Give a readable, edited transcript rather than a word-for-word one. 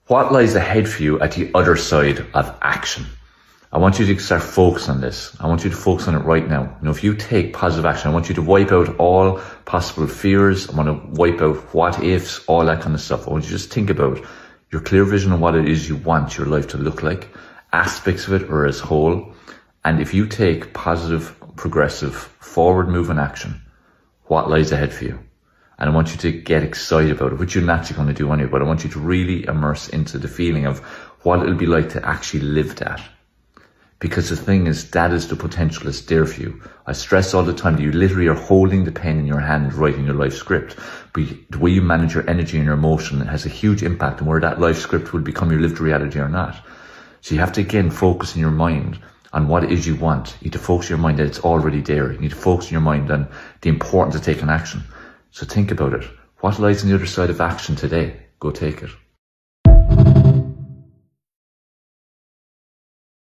What lies ahead for you at the other side of action? I want you to start focusing on this. I want you to focus on it right now. If you take positive action, I want you to wipe out all possible fears. I want to wipe out what ifs, all that kind of stuff. I want you to just think about your clear vision of what it is you want your life to look like, aspects of it or as whole. And if you take positive, progressive, forward moving action, what lies ahead for you? And I want you to get excited about it, which you're naturally going to do anyway, but I want you to really immerse into the feeling of what it'll be like to actually live that. Because the thing is, that is the potential that's there for you. I stress all the time that you literally are holding the pen in your hand, writing your life script. But the way you manage your energy and your emotion has a huge impact on where that life script will become your lived reality or not. So you have to, again, focus in your mind on what it is you want. You need to focus your mind that it's already there. You need to focus your mind on the importance of taking action. So think about it. What lies on the other side of action today? Go take it.